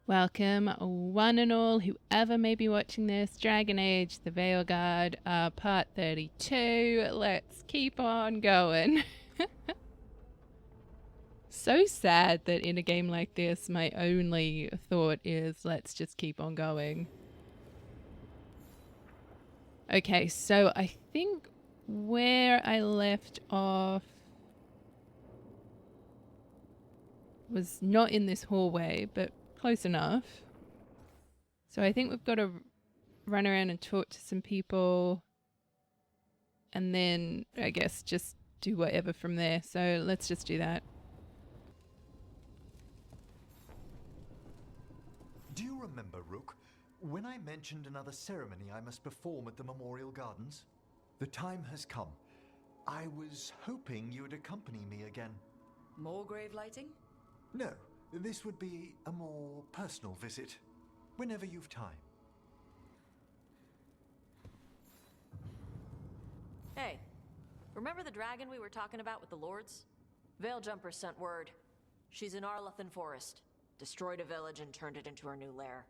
Welcome, one and all, whoever may be watching this. Dragon Age, the Veilguard, part 32. Let's keep on going. So sad that in a game like this, my only thought is let's just keep on going. Okay, so I think where I left off was not in this hallway, but close enough. So I think we've got to run around and talk to some people and then I guess just do whatever from there. So let's just do that. Do you remember, Rook, when I mentioned another ceremony I must perform at the Memorial Gardens? The time has come. I was hoping you would accompany me again. More grave lighting? No, this would be a more personal visit, whenever you've time. Hey, remember the dragon we were talking about with the lords? Veiljumpers sent word. She's in Arlathan Forest. Destroyed a village and turned it into her new lair.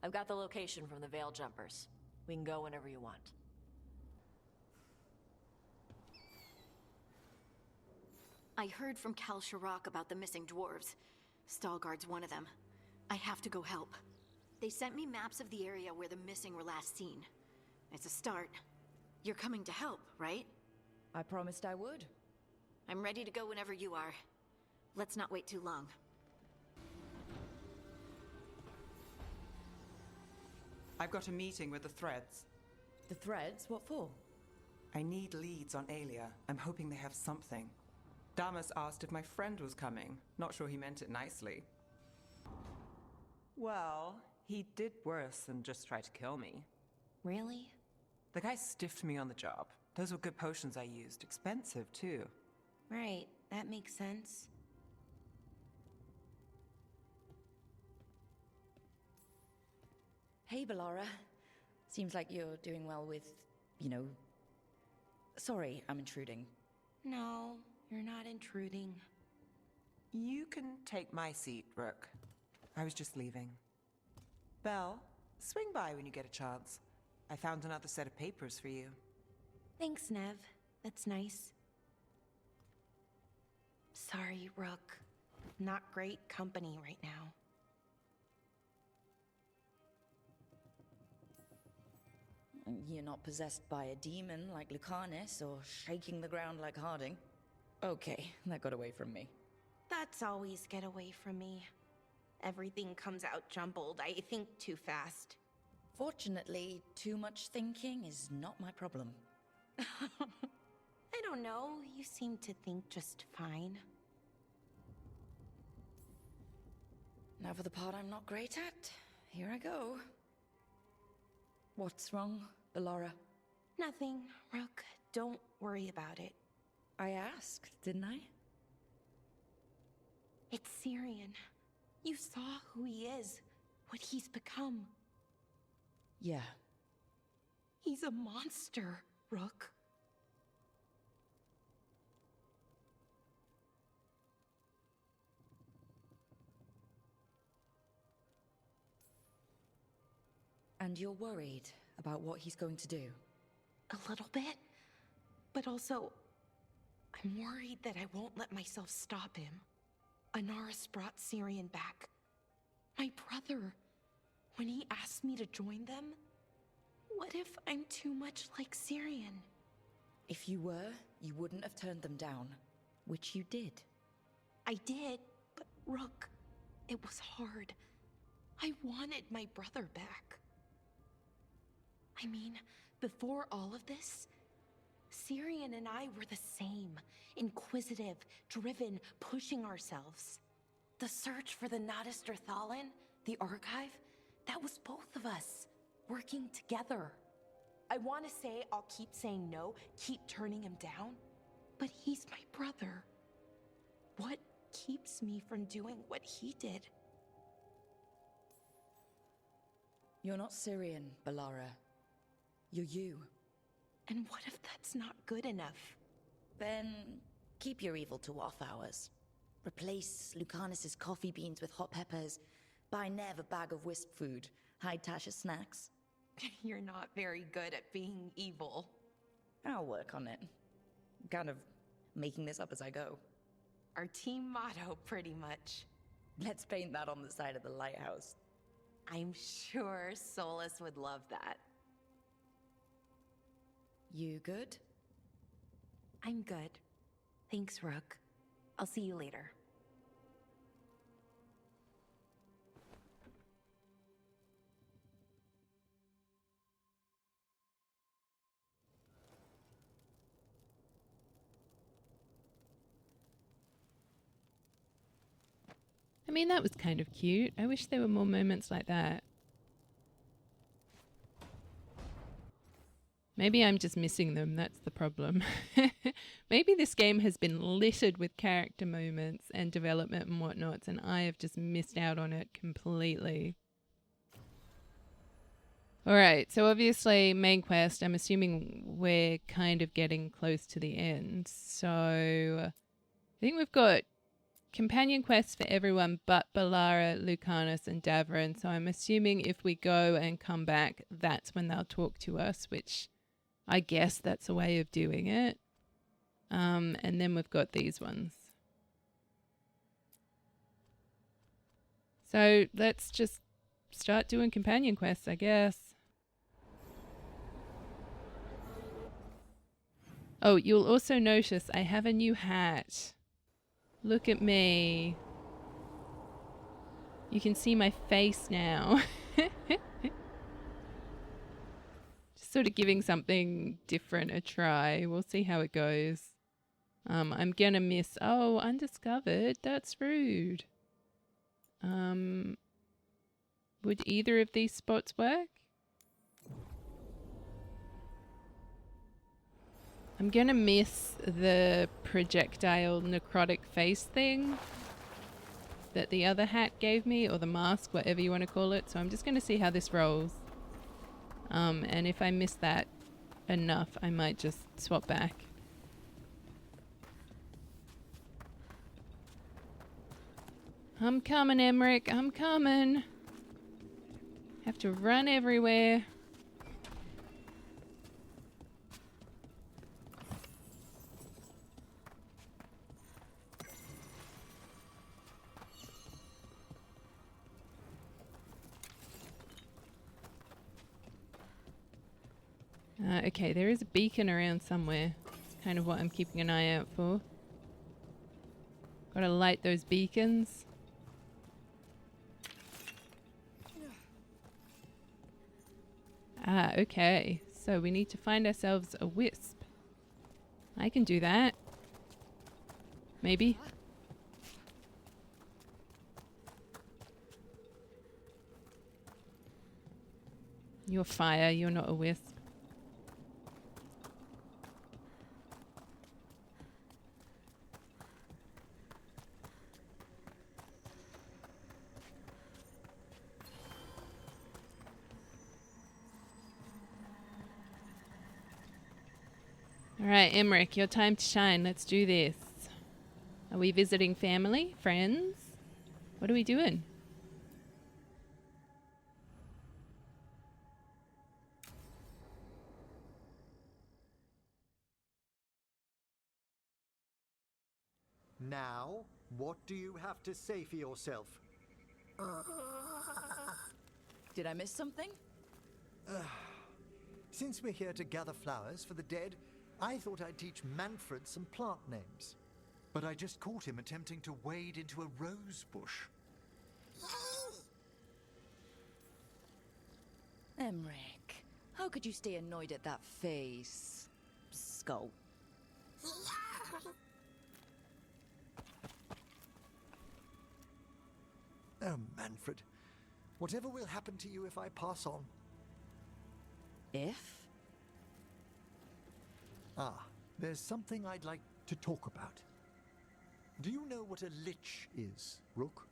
I've got the location from the Veiljumpers. We can go whenever you want. I heard from Kal Sharok about the missing dwarves. Stalguard's one of them. I have to go help. They sent me maps of the area where the missing were last seen. It's a start. You're coming to help, right? I promised I would. I'm ready to go whenever you are. Let's not wait too long. I've got a meeting with the Threads. The threads? What for? I need leads on Aelia. I'm hoping they have something. Damas asked if my friend was coming. Not sure he meant it nicely. Well, he did worse than just try to kill me. Really? The guy stiffed me on the job. Those were good potions I used. Expensive, too. Right, that makes sense. Hey, Bellara. Seems like you're doing well with, Sorry, I'm intruding. No, you're not intruding. You can take my seat, Rook. I was just leaving. Belle, swing by when you get a chance. I found another set of papers for you. Thanks, Nev. That's nice. Sorry, Rook. Not great company right now. You're not possessed by a demon like Lucanis or shaking the ground like Harding. Okay, that got away from me. That's always get away from me. Everything comes out jumbled. I think too fast. Fortunately, too much thinking is not my problem. I don't know. You seem to think just fine. Now for the part I'm not great at. Here I go. What's wrong, Bellara? Nothing, Rook. Don't worry about it. I asked, didn't I? It's Syrian. You saw who he is, what he's become. Yeah. He's a monster, Rook. And you're worried about what he's going to do? A little bit. But also, I'm worried that I won't let myself stop him. Anaris brought Syrian back. My brother. When he asked me to join them, what if I'm too much like Syrian? If you were, you wouldn't have turned them down. Which you did. I did, but Rook, it was hard. I wanted my brother back. I mean, before all of this, Syrian and I were the same. Inquisitive, driven, pushing ourselves. The search for the Nadister Thalin, the archive, that was both of us, working together. I want to say I'll keep saying no, keep turning him down, but he's my brother. What keeps me from doing what he did? You're not Syrian, Bellara. You're you. And what if that's not good enough? Then keep your evil to off hours. Replace Lucanis's coffee beans with hot peppers. Buy Nev a bag of wisp food. Hide Tasha's snacks. You're not very good at being evil. I'll work on it. Kind of making this up as I go. Our team motto, pretty much. Let's paint that on the side of the lighthouse. I'm sure Solus would love that. You good? I'm good. Thanks, Rook. I'll see you later. I mean, that was kind of cute. I wish there were more moments like that. Maybe I'm just missing them. That's the problem. Maybe this game has been littered with character moments and development and whatnots, and I have just missed out on it completely. Alright, so obviously main quest, I'm assuming we're kind of getting close to the end. So I think we've got companion quests for everyone but Balara, Lucanus and Davrin. So I'm assuming if we go and come back, that's when they'll talk to us, which I guess that's a way of doing it. And then we've got these ones. So let's just start doing companion quests, I guess. Oh, you'll also notice I have a new hat. Look at me. You can see my face now. Just sort of giving something different a try. We'll see how it goes. I'm gonna miss... Oh, undiscovered. That's rude. Would either of these spots work? I'm gonna miss the projectile necrotic face thing that the other hat gave me, or the mask, whatever you want to call it. So I'm just gonna see how this rolls. And if I miss that enough, I might just swap back. I'm coming, Emmerich. I'm coming. Have to run everywhere. Okay, there is a beacon around somewhere. It's kind of what I'm keeping an eye out for. Gotta light those beacons. Ah, okay. So we need to find ourselves a wisp. I can do that. Maybe. You're fire, you're not a wisp. Alright, Emmerich, your time to shine. Let's do this. Are we visiting family? Friends? What are we doing? Now, what do you have to say for yourself? Did I miss something? Since we're here to gather flowers for the dead, I thought I'd teach Manfred some plant names. But I just caught him attempting to wade into a rose bush. Emmerich, how could you stay annoyed at that face? Skull. Oh, Manfred. Whatever will happen to you if I pass on? If? Ah, there's something I'd like to talk about. Do you know what a lich is, Rook?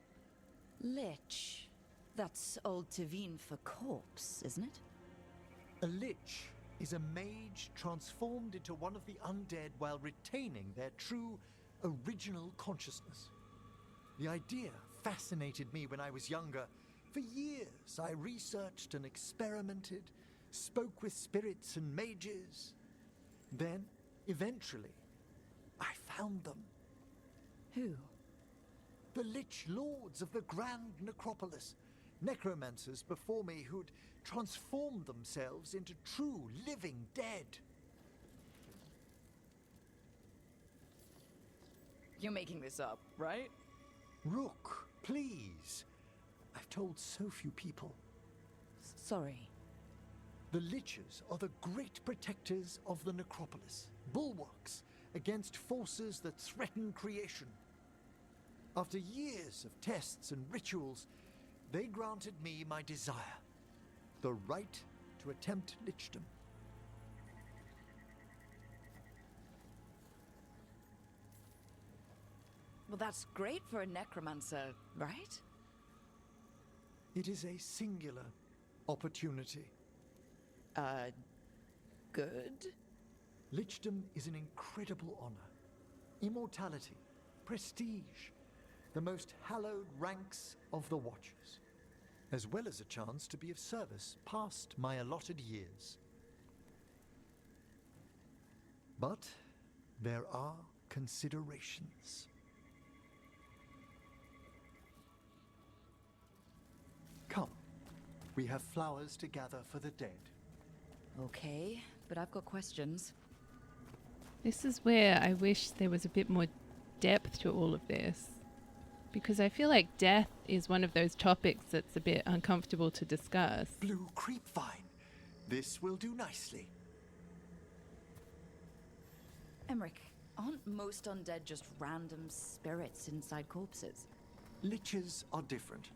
Lich. That's Old Teveen for corpse, isn't it? A lich is a mage transformed into one of the undead while retaining their true, original consciousness. The idea fascinated me when I was younger, For years, I researched and experimented, spoke with spirits and mages. Then, eventually, I found them. Who? The Lich Lords of the Grand Necropolis. Necromancers before me who'd transformed themselves into true living dead. You're making this up, right? Rook, please. I've told so few people. Sorry. The Liches are the great protectors of the Necropolis, bulwarks against forces that threaten creation. After years of tests and rituals, they granted me my desire, the right to attempt lichdom. Well, that's great for a necromancer, right? It is a singular opportunity. Good? Lichdom is an incredible honor. Immortality, prestige, the most hallowed ranks of the Watchers, as well as a chance to be of service past my allotted years. But there are considerations. Come, we have flowers to gather for the dead. Okay, but I've got questions. This is where I wish there was a bit more depth to all of this. Because I feel like death is one of those topics that's a bit uncomfortable to discuss. Blue creepvine. This will do nicely. Emmerich, aren't most undead just random spirits inside corpses? Liches are different.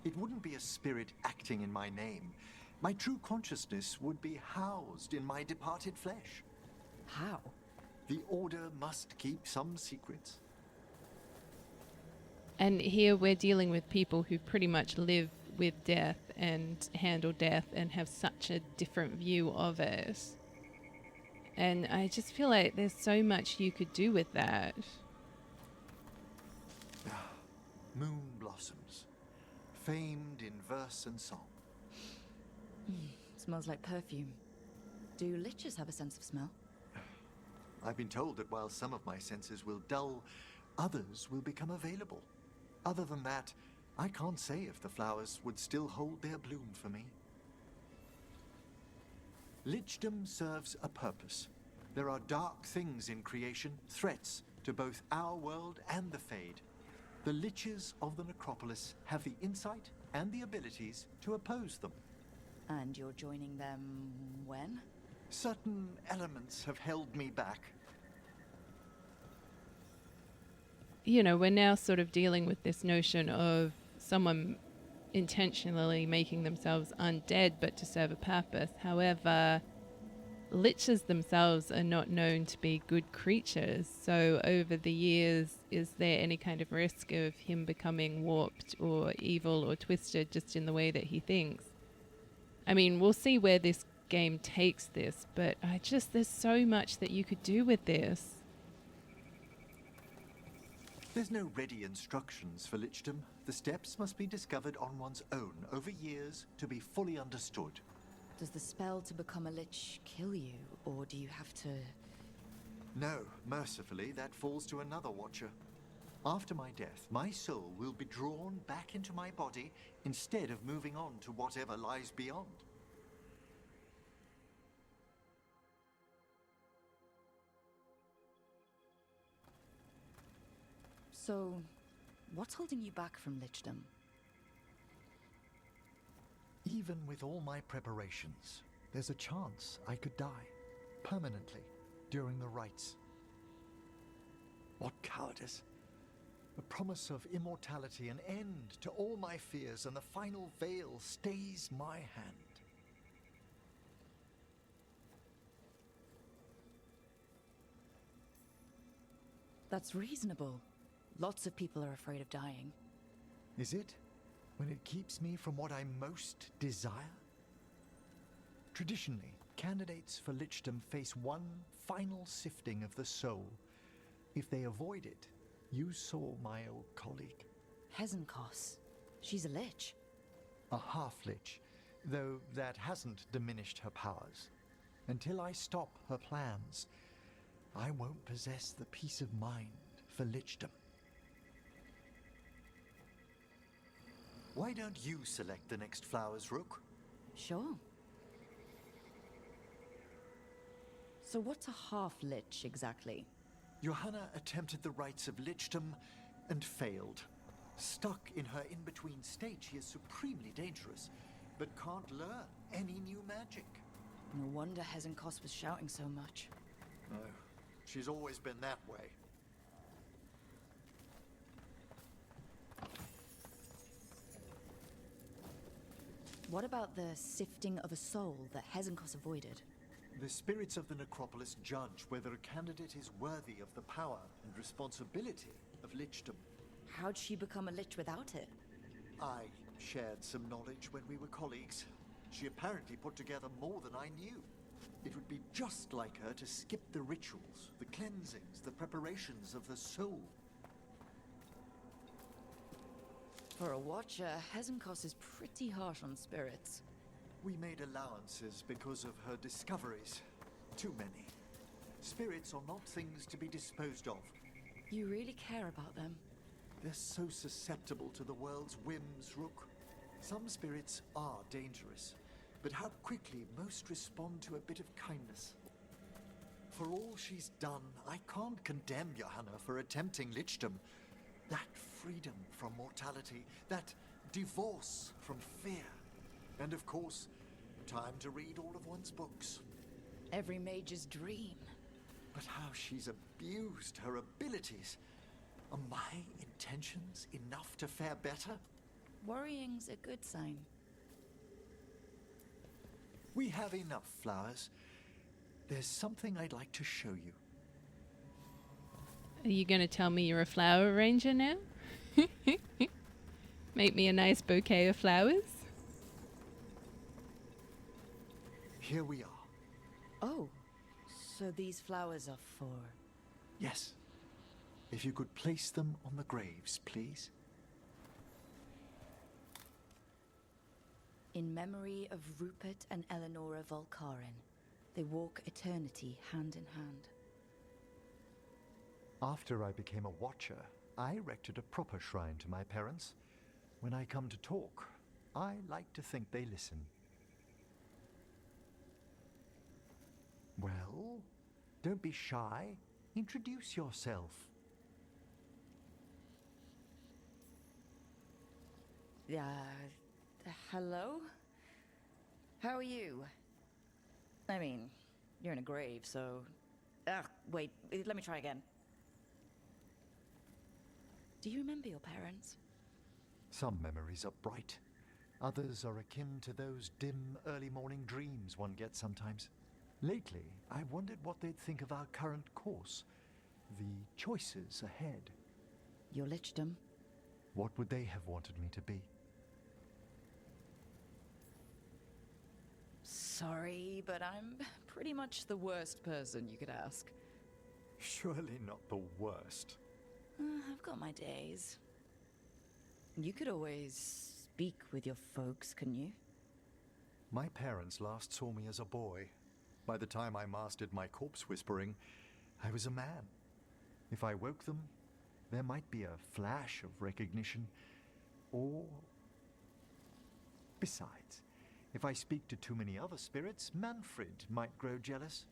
It wouldn't be a spirit acting in my name. My true consciousness would be housed in my departed flesh. How? The Order must keep some secrets. And here we're dealing with people who pretty much live with death and handle death and have such a different view of it. And I just feel like there's so much you could do with that. Moon blossoms, famed in verse and song. Smells like perfume. Do liches have a sense of smell? I've been told that while some of my senses will dull, others will become available. Other than that, I can't say if the flowers would still hold their bloom for me. Lichdom serves a purpose. There are dark things in creation, threats to both our world and the Fade. The Liches of the Necropolis have the insight and the abilities to oppose them. And you're joining them when? Certain elements have held me back. You know, we're now sort of dealing with this notion of someone intentionally making themselves undead but to serve a purpose. However, liches themselves are not known to be good creatures. So over the years, is there any kind of risk of him becoming warped or evil or twisted just in the way that he thinks? I mean, we'll see where this game takes this, but there's so much that you could do with this. There's no ready instructions for lichdom. The steps must be discovered on one's own over years to be fully understood. Does the spell to become a lich kill you, or do you have to... No, mercifully, that falls to another Watcher. After my death, my soul will be drawn back into my body instead of moving on to whatever lies beyond. So, what's holding you back from lichdom? Even with all my preparations, there's a chance I could die permanently during the rites. What cowardice! The promise of immortality, an end to all my fears, and the final veil stays my hand. That's reasonable. Lots of people are afraid of dying. Is it? When it keeps me from what I most desire? Traditionally, candidates for lichdom face one final sifting of the soul. If they avoid it, you saw my old colleague. Hezenkos. She's a lich. A half-lich, though that hasn't diminished her powers. Until I stop her plans, I won't possess the peace of mind for lichdom. Why don't you select the next flowers, Rook? Sure. So what's a half-lich exactly? Johanna attempted the rites of lichdom and failed. Stuck in her in-between state, she is supremely dangerous, but can't learn any new magic. No wonder Hezenkos was shouting so much. No, she's always been that way. What about the sifting of a soul that Hezenkos avoided? The spirits of the necropolis judge whether a candidate is worthy of the power and responsibility of lichdom. How'd she become a lich without it? I shared some knowledge when we were colleagues. She apparently put together more than I knew. It would be just like her to skip the rituals, the cleansings, the preparations of the soul. For a watcher, Hezenkos is pretty harsh on spirits. We made allowances because of her discoveries. Too many. Spirits are not things to be disposed of. You really care about them? They're so susceptible to the world's whims, Rook. Some spirits are dangerous, but how quickly most respond to a bit of kindness. For all she's done, I can't condemn Johanna for attempting lichdom. That freedom from mortality, that divorce from fear, and of course, time to read all of one's books. Every mage's dream. But how she's abused her abilities. Are my intentions enough to fare better? Worrying's a good sign. We have enough flowers. There's something I'd like to show you. Are you going to tell me you're a flower arranger now? Make me a nice bouquet of flowers? Here we are. Oh, so these flowers are for... Yes. If you could place them on the graves, please. In memory of Rupert and Eleonora Volkaren, they walk eternity hand in hand. After I became a watcher, I erected a proper shrine to my parents. When I come to talk, I like to think they listen. Well, don't be shy. Introduce yourself. Hello? How are you? I mean, you're in a grave, so... wait, let me try again. Do you remember your parents? Some memories are bright. Others are akin to those dim early morning dreams one gets sometimes. Lately, I wondered what they'd think of our current course. The choices ahead. Your lichdom? What would they have wanted me to be? Sorry, but I'm pretty much the worst person you could ask. Surely not the worst. I've got my days. You could always speak with your folks, couldn't you? My parents last saw me as a boy. By the time I mastered my corpse whispering, I was a man. If I woke them, there might be a flash of recognition, or... Besides, if I speak to too many other spirits, Manfred might grow jealous.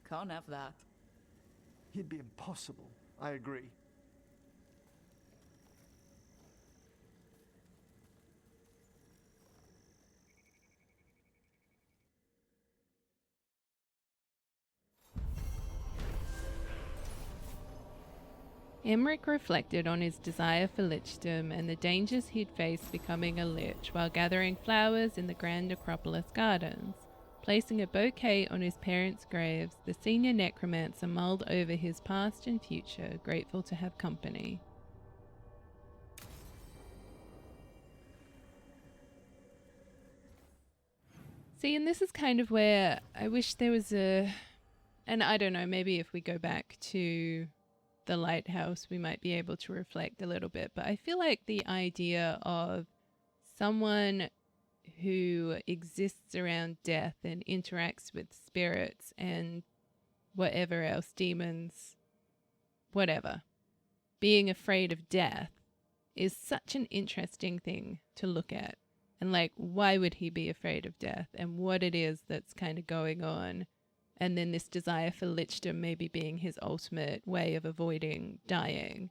Can't have that. He'd be impossible, I agree. Emmerich reflected on his desire for lichdom and the dangers he'd faced becoming a lich while gathering flowers in the Grand Acropolis Gardens. Placing a bouquet on his parents' graves, the senior necromancer mulled over his past and future, grateful to have company. See, and this is kind of where I wish there was and I don't know, maybe if we go back to the lighthouse, we might be able to reflect a little bit. But I feel like the idea of someone who exists around death and interacts with spirits and whatever else, demons, whatever. Being afraid of death is such an interesting thing to look at. And like, why would he be afraid of death and what it is that's kind of going on? And then this desire for lichdom maybe being his ultimate way of avoiding dying.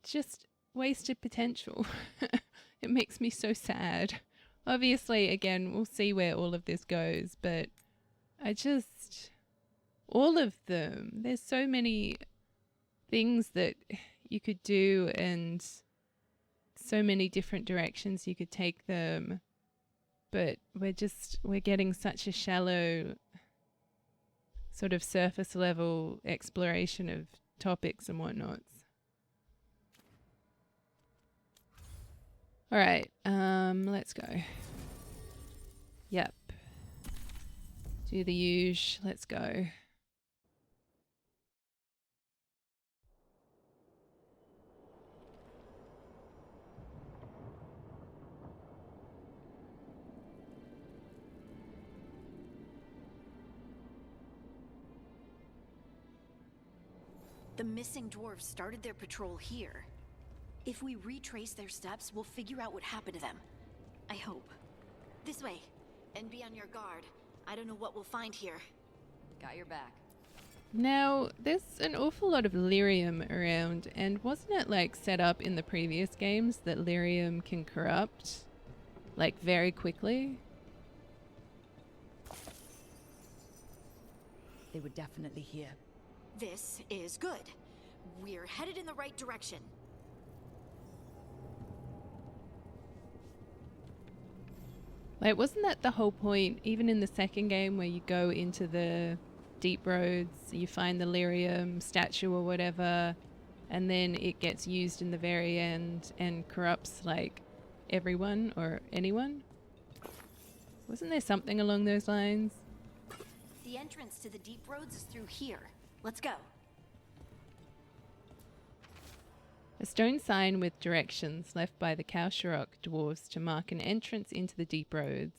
Just wasted potential. It makes me so sad. Obviously, again, we'll see where all of this goes, but all of them, there's so many things that you could do and so many different directions you could take them, but we're getting such a shallow sort of surface level exploration of topics and whatnots. All right, let's go. Yep. Do the usual. Let's go. The missing dwarves started their patrol here. If we retrace their steps, we'll figure out what happened to them. I hope. This way. And be on your guard. I don't know what we'll find here. Got your back. Now, there's an awful lot of lyrium around, and wasn't it like set up in the previous games that lyrium can corrupt, like very quickly? They were definitely here. This is good. We're headed in the right direction. Like, wasn't that the whole point, even in the second game where you go into the deep roads, you find the lyrium statue or whatever, and then it gets used in the very end and corrupts, like, everyone or anyone? Wasn't there something along those lines? The entrance to the deep roads is through here. Let's go. A stone sign with directions left by the Kalsharok dwarves to mark an entrance into the deep roads.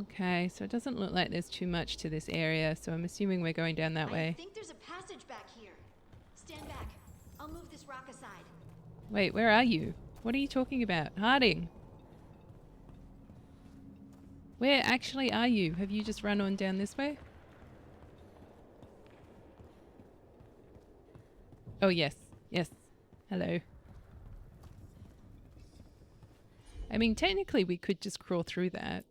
Okay, so it doesn't look like there's too much to this area, so I'm assuming we're going down that way. I think there's a passage back here. Stand back. I'll move this rock aside. Wait, where are you? What are you talking about? Harding! Where actually are you? Have you just run on down this way? Oh, yes. Yes. Hello. I mean, technically we could just crawl through that.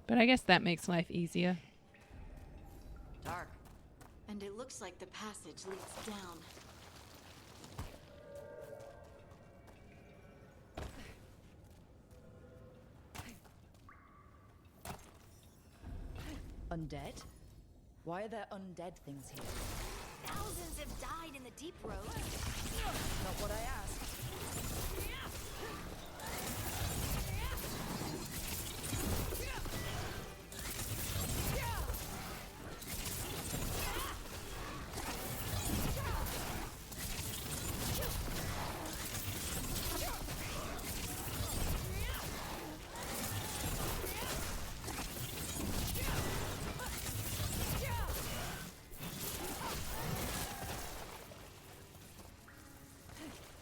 But I guess that makes life easier. Dark. And it looks like the passage leads down. Undead? Why are there undead things here? Thousands have died in the deep roads. Not what I asked.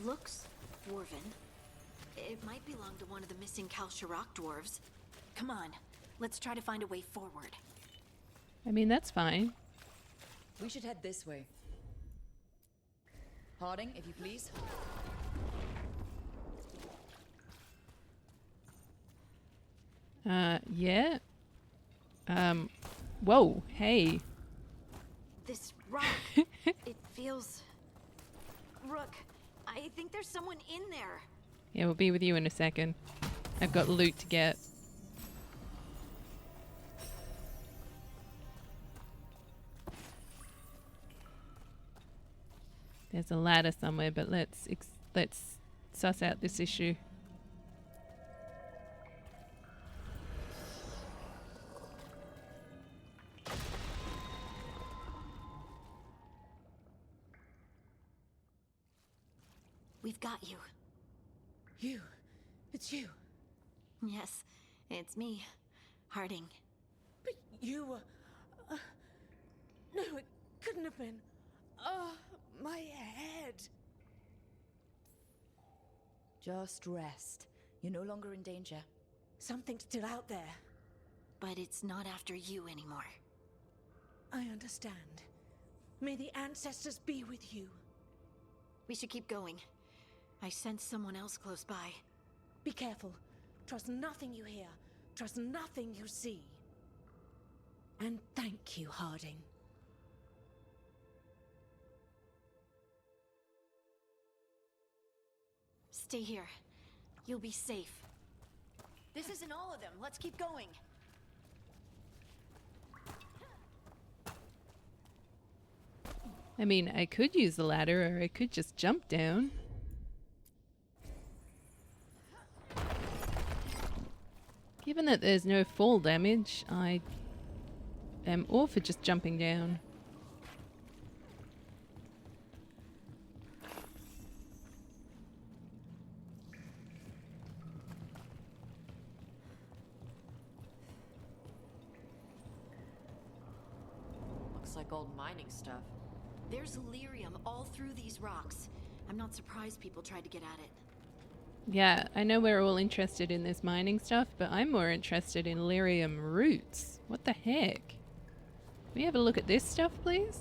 Looks dwarven. It might belong to one of the missing Kalsharok dwarves. Come on, let's try to find a way forward. I mean, that's fine. We should head this way. Harding, if you please. Yeah. Whoa, hey. This rock, it feels... Rook, I think there's someone in there. Yeah, we'll be with you in a second. I've got loot to get. There's a ladder somewhere, but let's suss out this issue. We've got you. You. It's you. Yes, it's me, Harding. But you were... no, it couldn't have been. Oh, my head. Just rest. You're no longer in danger. Something's still out there. But it's not after you anymore. I understand. May the ancestors be with you. We should keep going. I sense someone else close by. Be careful. Trust nothing you hear. Trust nothing you see. And thank you, Harding. Stay here. You'll be safe. This isn't all of them. Let's keep going. I mean, I could use the ladder or I could just jump down. Given that there's no fall damage, I am all for just jumping down. Looks like old mining stuff. There's lyrium all through these rocks. I'm not surprised people tried to get at it. Yeah, I know we're all interested in this mining stuff, but I'm more interested in lyrium roots. What the heck? Can we have a look at this stuff, please?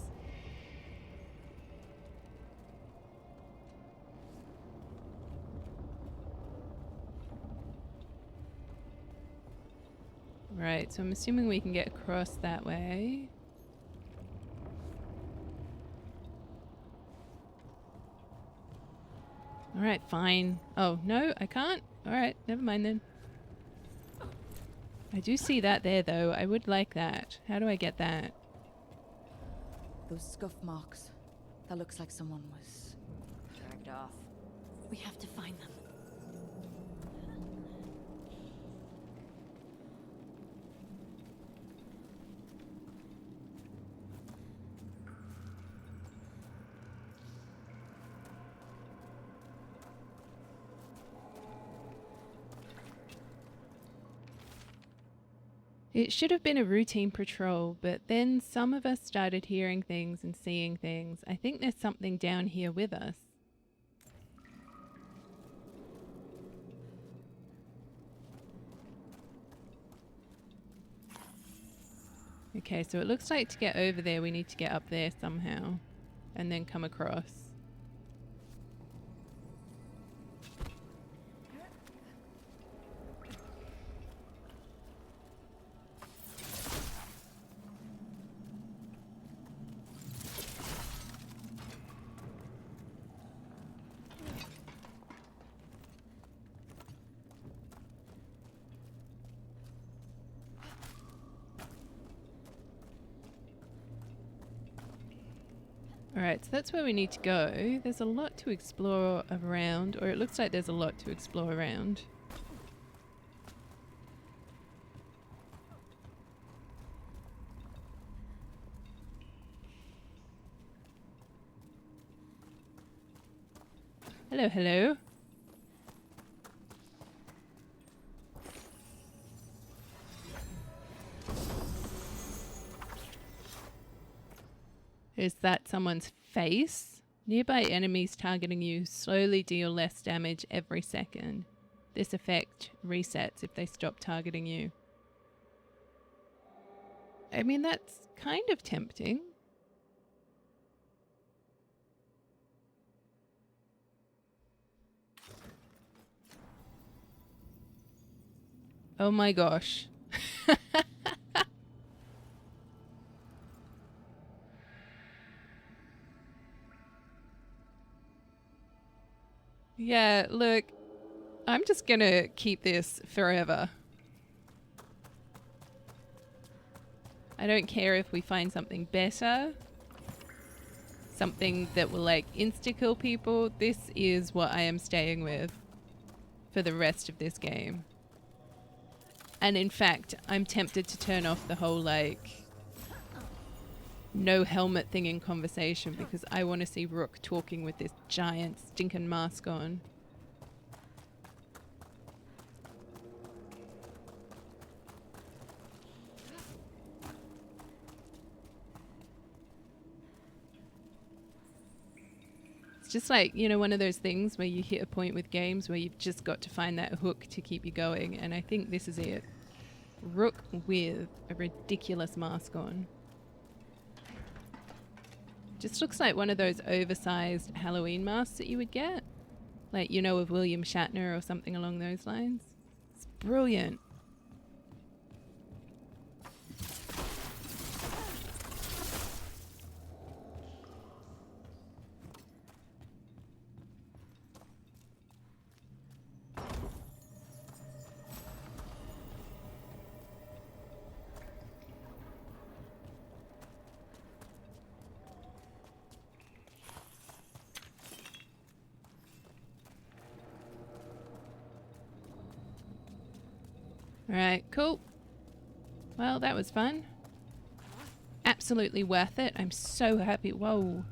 Right, so I'm assuming we can get across that way. Alright, fine. Oh, no, I can't? Alright, never mind then. I do see that there, though. I would like that. How do I get that? Those scuff marks. That looks like someone was... Dragged off. We have to find them. It should have been a routine patrol, but then some of us started hearing things and seeing things. I think there's something down here with us. Okay, so it looks like to get over there we need to get up there somehow and then come across. Alright, so that's where we need to go. There's a lot to explore around, or it looks like there's a lot to explore around. Hello, hello. Is that someone's face? Nearby enemies targeting you slowly deal less damage every second. This effect resets if they stop targeting you. I mean, that's kind of tempting. Oh my gosh. Yeah, look, I'm just gonna keep this forever. I don't care if we find something better. something that will like insta-kill people, this is what I am staying with for the rest of this game. And in fact, I'm tempted to turn off the whole like no helmet thing in conversation because I want to see Rook talking with this giant stinking mask on. It's just like, you know, one of those things where you hit a point with games where you've just got to find that hook to keep you going, and I think this is it. Rook with a ridiculous mask on. Just looks like one of those oversized Halloween masks that you would get. Like, you know, of William Shatner or something along those lines. It's brilliant. Alright, cool. Well, that was fun. Absolutely worth it. I'm so happy. Whoa.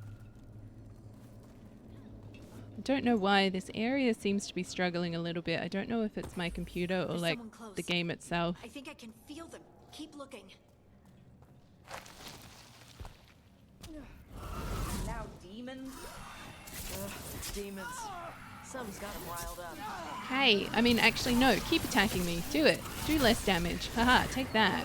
I don't know why this area seems to be struggling a little bit. I don't know if it's my computer or There's like someone close. the game itself. I think I can feel them. Keep looking. Now demons? Demons. Something's got them riled up. Hey, I mean, actually, no. Keep attacking me. Do it. Do less damage. Haha, take that.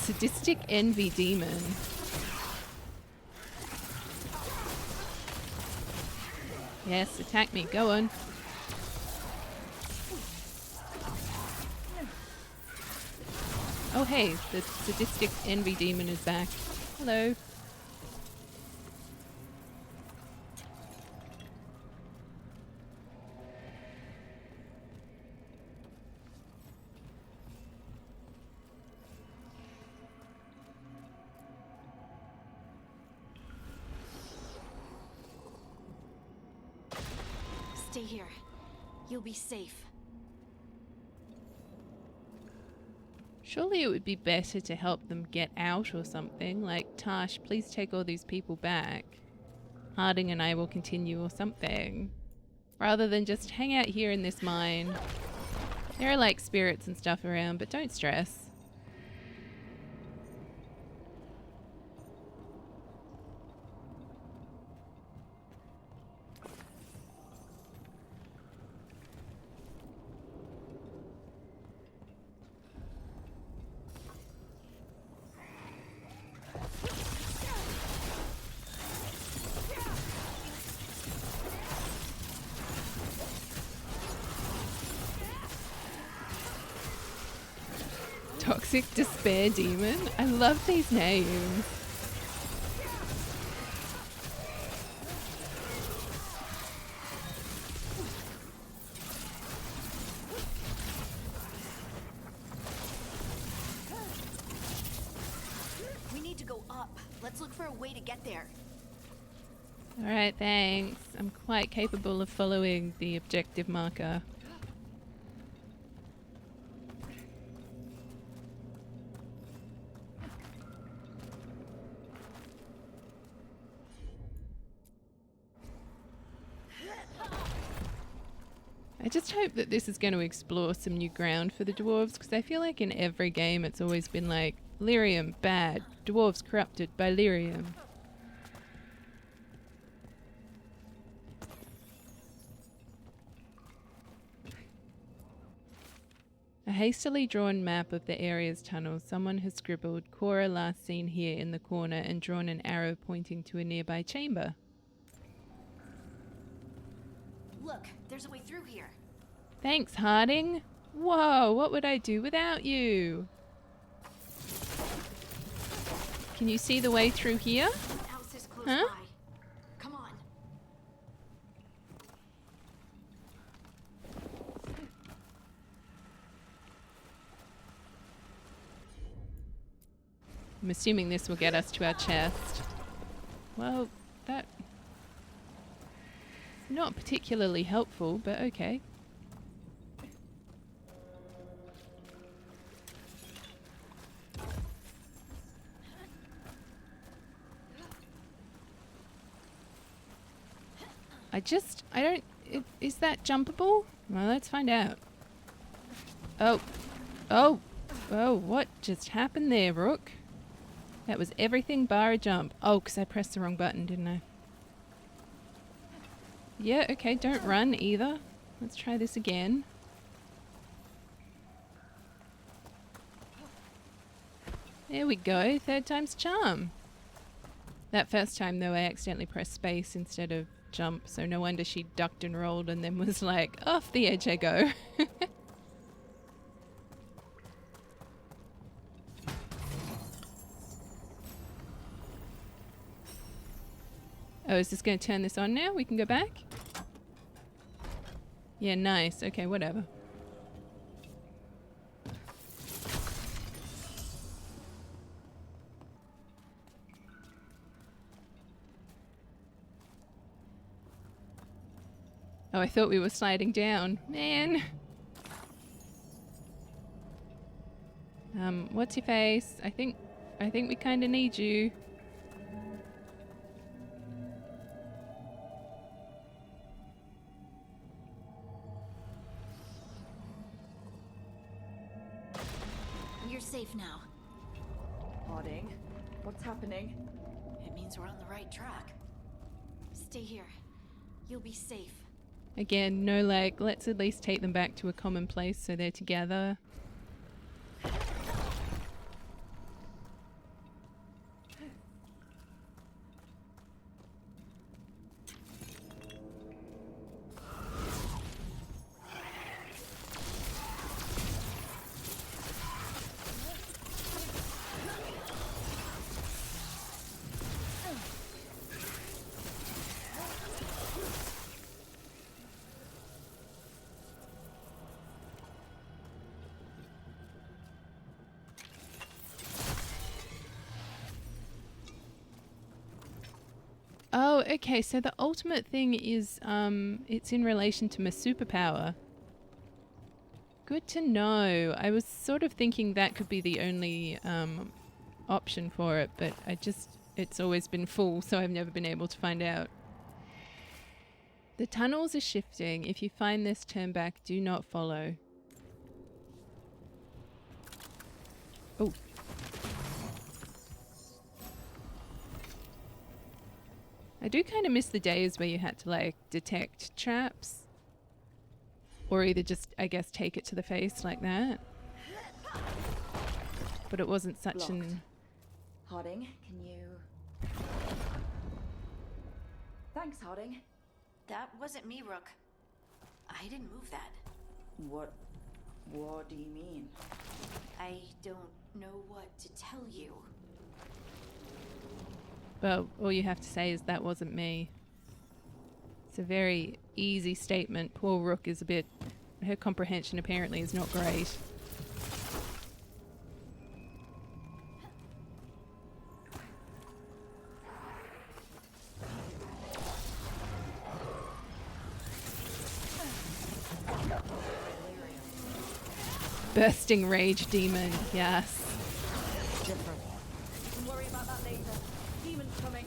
Sadistic envy demon. Yes, attack me. Go on. Oh hey, the sadistic envy demon is back. Hello. Stay here. You'll be safe. Surely it would be better to help them get out or something. Like, Tash, please take all these people back. Harding and I will continue or something. Rather than just hang out here in this mine. There are like spirits and stuff around, but don't stress. Toxic Despair Demon? I love these names. We need to go up. Let's look for a way to get there. Alright, thanks. I'm quite capable of following the objective marker. I just hope that this is going to explore some new ground for the dwarves, because I feel like in every game it's always been like, lyrium, bad, dwarves corrupted by lyrium. A hastily drawn map of the area's tunnels. Someone has scribbled Cora last seen here in the corner and drawn an arrow pointing to a nearby chamber. Look, there's a way through here. Thanks, Harding. Whoa, what would I do without you? Can you see the way through here? The house is close Huh? by. Come on. I'm assuming this will get us to our chest. Well, that... not particularly helpful, but okay. I don't... is that jumpable? Well, let's find out. Oh. Oh. Oh, what just happened there, Rook? That was everything bar a jump. Oh, because I pressed the wrong button, didn't I? Yeah, okay, don't run either. Let's try this again. There we go, 3rd time's charm. That first time, though, I accidentally pressed space instead of jump, so no wonder she ducked and rolled and then was like, off the edge I go. Oh, is this going to turn this on now? We can go back? Yeah, nice. Okay, whatever. Oh, I thought we were sliding down. Man. What's your face? I think we kind of need you. You're safe now. Harding, what's happening? It means we're on the right track. Stay here. You'll be safe. Again, no like, let's at least take them back to a common place so they're together. Oh, okay, so the ultimate thing is, it's in relation to my superpower. Good to know. I was sort of thinking that could be the only, option for it, but it's always been full, so I've never been able to find out. The tunnels are shifting. If you find this, turn back. Do not follow. Oh. I do kind of miss the days where you had to like detect traps, or either just, I guess, take it to the face like that. But it wasn't such Blocked. an... Harding, can you... Thanks, Harding. That wasn't me, Rook. I didn't move that. What do you mean? I don't know what to tell you. Well, all you have to say is that wasn't me. It's a very easy statement. Poor Rook is a bit... her comprehension apparently is not great. Bursting rage demon, yes. Different. Don't worry about that later. Demon's coming.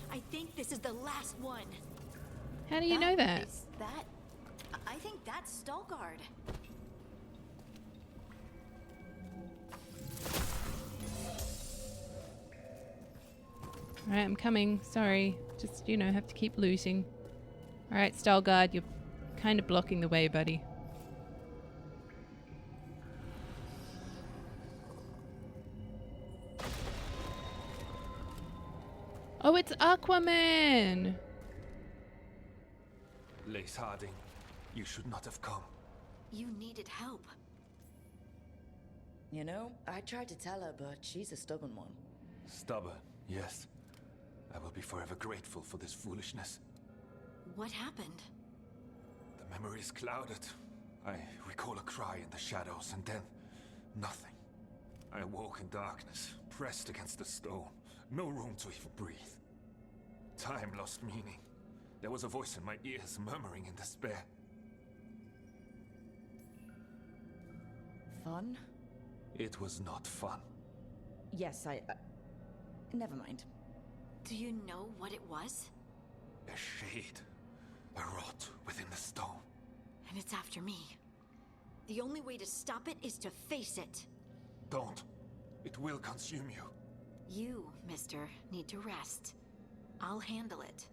I think this is the last one. How do you know that? Is that? I think that's Veilguard. Alright, I'm coming. Sorry. Just, have to keep looting. Alright, Veilguard, you're kind of blocking the way, buddy. Oh, it's Aquaman! Lace Harding, you should not have come. You needed help. You know, I tried to tell her, but she's a stubborn one. Stubborn, yes. I will be forever grateful for this foolishness. What happened? The memory is clouded. I recall a cry in the shadows, and then nothing. I awoke in darkness, pressed against the stone. No room to even breathe. Time lost meaning. There was a voice in my ears murmuring in despair. Fun? It was not fun. Yes, never mind. Do you know what it was? A shade. A rot within the stone. And it's after me. The only way to stop it is to face it. Don't. It will consume you. You, mister, need to rest. I'll handle it.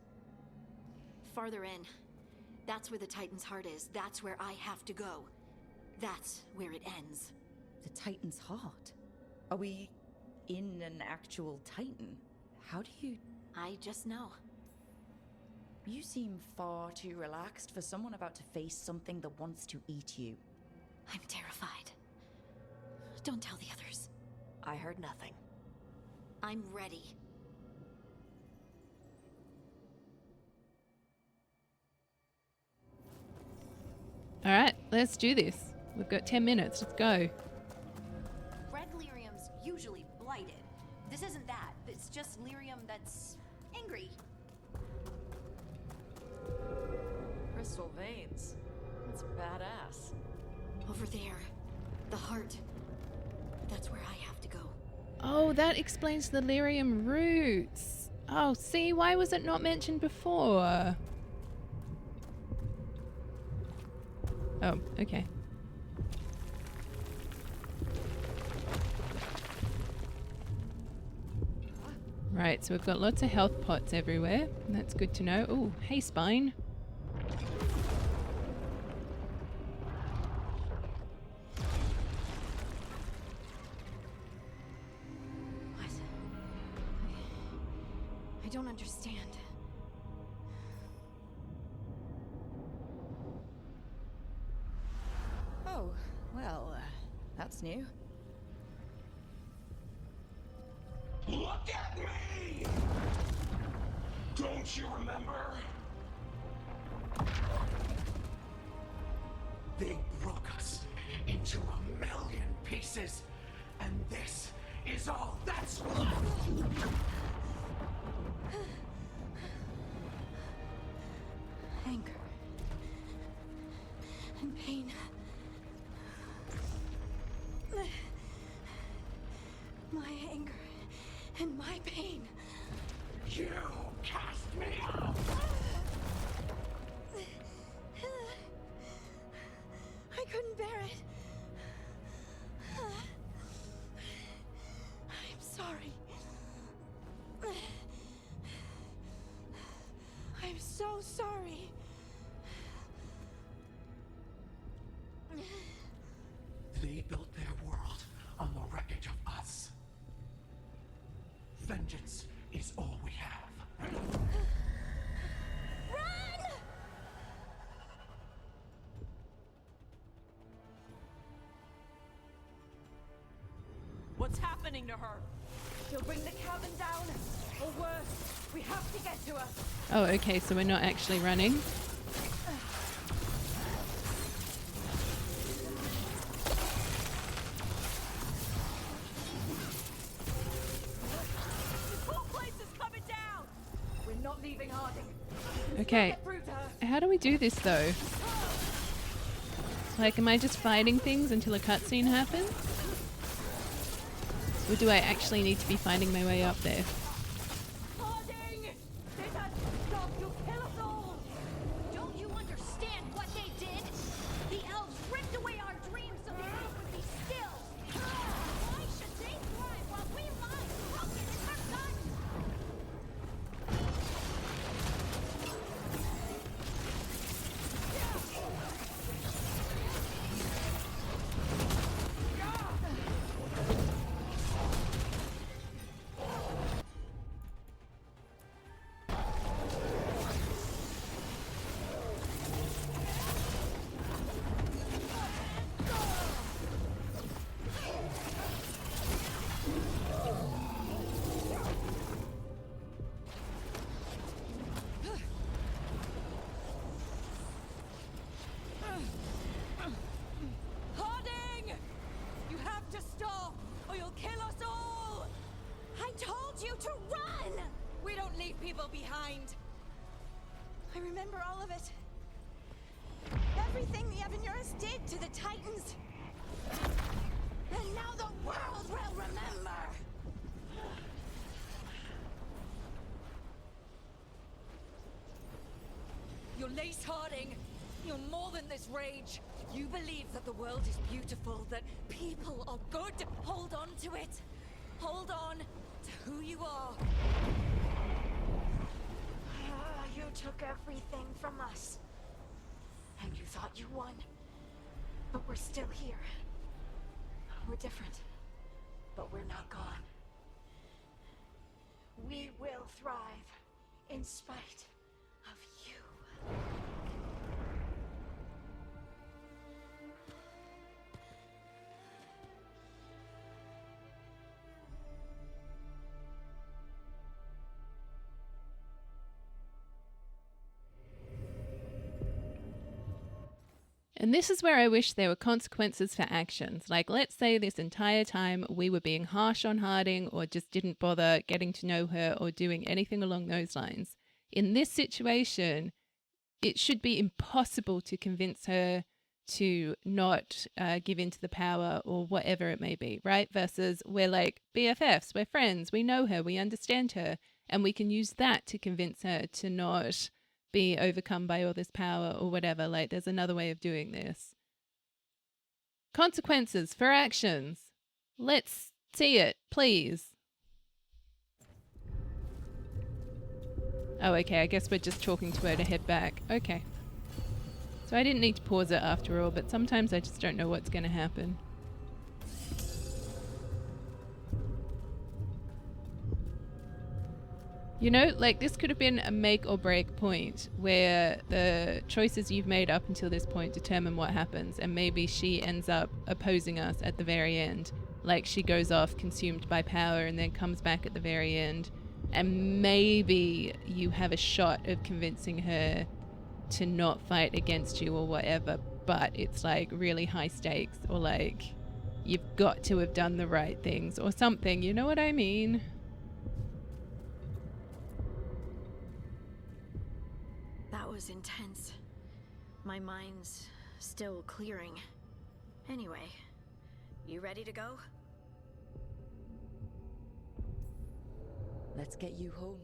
Farther in. That's where the Titan's heart is. That's where I have to go. That's where it ends. The Titan's heart? Are we in an actual Titan? How do you... I just know. You seem far too relaxed for someone about to face something that wants to eat you. I'm terrified. Don't tell the others. I heard nothing. I'm ready. Alright, let's do this. We've got 10 minutes. Let's go. Red lyrium's usually blighted. This isn't that. It's just lyrium that's angry. Crystal veins. That's badass. Over there. The heart. That's where I have to go. Oh, that explains the lyrium roots. Oh, see, why was it not mentioned before? Oh, okay. Right, so we've got lots of health pots everywhere. That's good to know. Oh, hey, Spine. What? I don't understand. Oh, well, that's new. Look at me! Don't you remember? They broke us into 1,000,000 pieces, and this is all that's left! Anger. And pain. My anger and my pain. You cast me out! I couldn't bear it. I'm sorry. I'm so sorry. They built their world on the wreckage of us. Vengeance is all we have. Run! What's happening to her? She'll bring the cabin down, or worse, we have to get to her. Oh, okay, so we're not actually running. This whole place is coming down. We're not leaving Harding. Okay, Get through to her. how do we do this though? Like, am I just fighting things until a cutscene happens? Or do I actually need to be finding my way up there? Harding! This has to stop. You'll kill us all. Don't you understand what they did? The elves ripped away our dreams so they would be still. Why should they thrive while we lie broken and forgotten? evil behind. I remember all of it. Everything the Evanurus did to the Titans. And now the world will remember. You're Lace Harding. You're more than this rage. You believe that the world is beautiful, that people are good. Hold on to it. Hold on to who you are. You took everything from us. And you thought you won. But we're still here. We're different. But we're not gone. We will thrive in spite of you. And this is where I wish there were consequences for actions. Like, let's say this entire time we were being harsh on Harding or just didn't bother getting to know her or doing anything along those lines. In this situation, it should be impossible to convince her to not give in to the power or whatever it may be, right? Versus we're like BFFs, we're friends, we know her, we understand her, and we can use that to convince her to not be overcome by all this power or whatever. Like, there's another way of doing this. Consequences for actions. Let's see it, please. Oh, okay, I guess we're just talking to her to head back. Okay. So I didn't need to pause it after all, but sometimes I just don't know what's going to happen. You know, like, this could have been a make or break point where the choices you've made up until this point determine what happens, and maybe she ends up opposing us at the very end. Like, she goes off consumed by power and then comes back at the very end, and maybe you have a shot of convincing her to not fight against you or whatever, but it's like really high stakes, or like you've got to have done the right things or something, you know what I mean? That was intense. My mind's still clearing. Anyway, you ready to go? Let's get you home.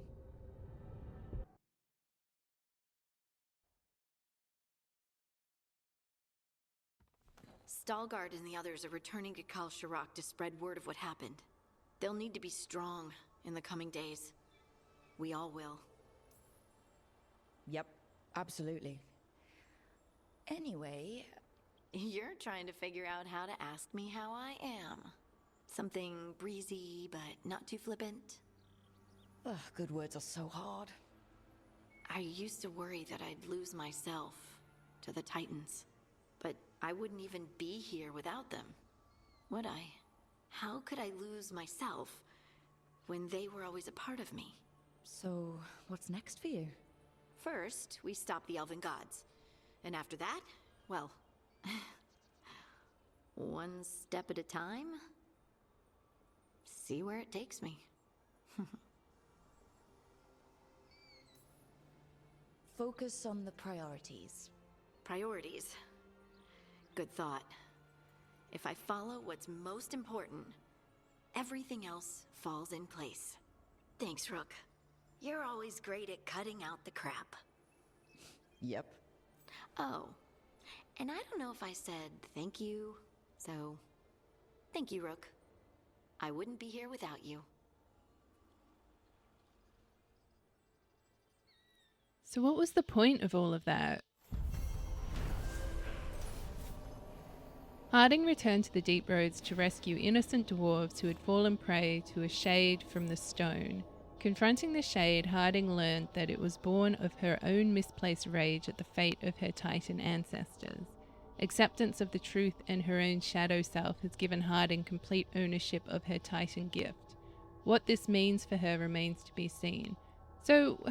Veilguard and the others are returning to Kal Shirak to spread word of what happened. They'll need to be strong in the coming days. We all will. Yep, absolutely. Anyway... You're trying to figure out how to ask me how I am. Something breezy, but not too flippant. Ugh, good words are so hard. I used to worry that I'd lose myself to the Titans. But I wouldn't even be here without them, would I? How could I lose myself when they were always a part of me? So, what's next for you? First, we stop the Elven Gods. And after that, well... one step at a time? See where it takes me. Focus on the priorities. Priorities. Good thought. If I follow what's most important, everything else falls in place. Thanks, Rook. You're always great at cutting out the crap. Yep. Oh, and I don't know if I said thank you, so thank you, Rook. I wouldn't be here without you. So what was the point of all of that? Harding returned to the Deep Roads to rescue innocent dwarves who had fallen prey to a shade from the stone. Confronting the shade, Harding learned that it was born of her own misplaced rage at the fate of her Titan ancestors. Acceptance of the truth and her own shadow self has given Harding complete ownership of her Titan gift. What this means for her remains to be seen. So,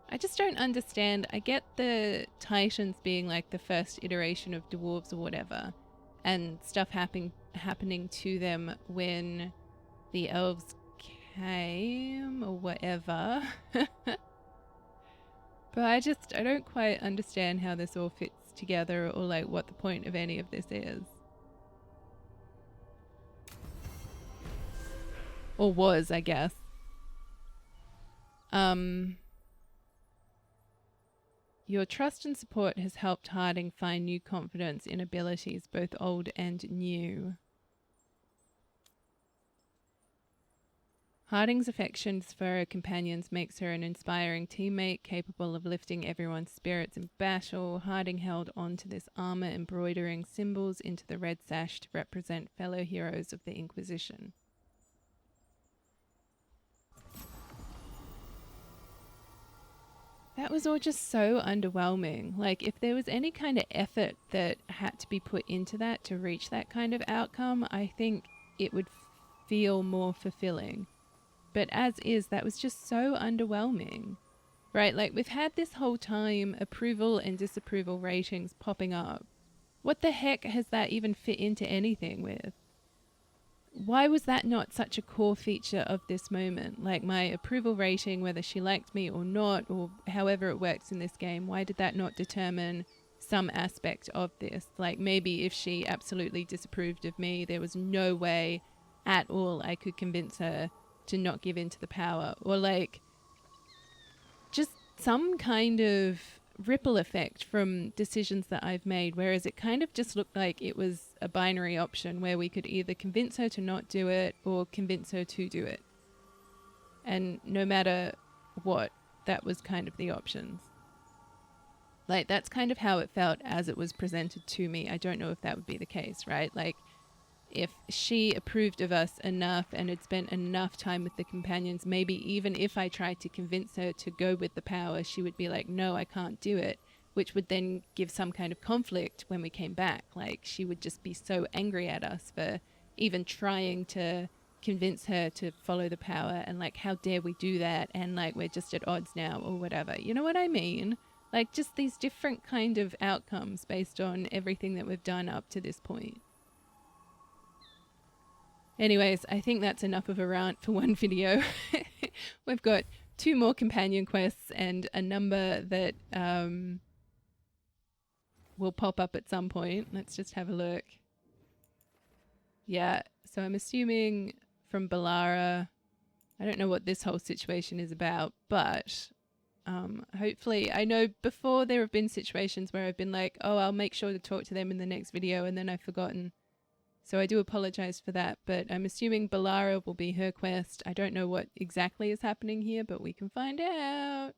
I just don't understand. I get the Titans being like the first iteration of dwarves or whatever, and stuff happening to them when the elves came or whatever. But I don't quite understand how this all fits together or like what the point of any of this is. Or was, I guess. Your trust and support has helped Harding find new confidence in abilities, both old and new. Harding's affections for her companions makes her an inspiring teammate, capable of lifting everyone's spirits in battle. Harding held on to this armor, embroidering symbols into the red sash to represent fellow heroes of the Inquisition. That was all just so underwhelming. Like, if there was any kind of effort that had to be put into that to reach that kind of outcome, I think it would feel more fulfilling. But as is, that was just so underwhelming, right? Like, we've had this whole time approval and disapproval ratings popping up. What the heck has that even fit into anything with? Why was that not such a core feature of this moment? Like, my approval rating, whether she liked me or not, or however it works in this game, why did that not determine some aspect of this? Like, maybe if she absolutely disapproved of me, there was no way at all I could convince her to not give in to the power, or like just some kind of ripple effect from decisions that I've made, whereas it kind of just looked like it was a binary option where we could either convince her to not do it or convince her to do it. And no matter what, that was kind of the options. Like, that's kind of how it felt as it was presented to me. I don't know if that would be the case, right? Like, if she approved of us enough and had spent enough time with the companions, maybe even if I tried to convince her to go with the power, she would be like, no, I can't do it, which would then give some kind of conflict when we came back. Like, she would just be so angry at us for even trying to convince her to follow the power, and like, how dare we do that, and like, we're just at odds now or whatever. You know what I mean? Like, just these different kind of outcomes based on everything that we've done up to this point. Anyways, I think that's enough of a rant for one video. We've got 2 more companion quests and a number that will pop up at some point. Let's just have a look. Yeah, so I'm assuming from Balara. I don't know what this whole situation is about, but hopefully, I know before there have been situations where I've been like, oh, I'll make sure to talk to them in the next video, and then I've forgotten. So I do apologize for that, but I'm assuming Balara will be her quest. I don't know what exactly is happening here, but we can find out.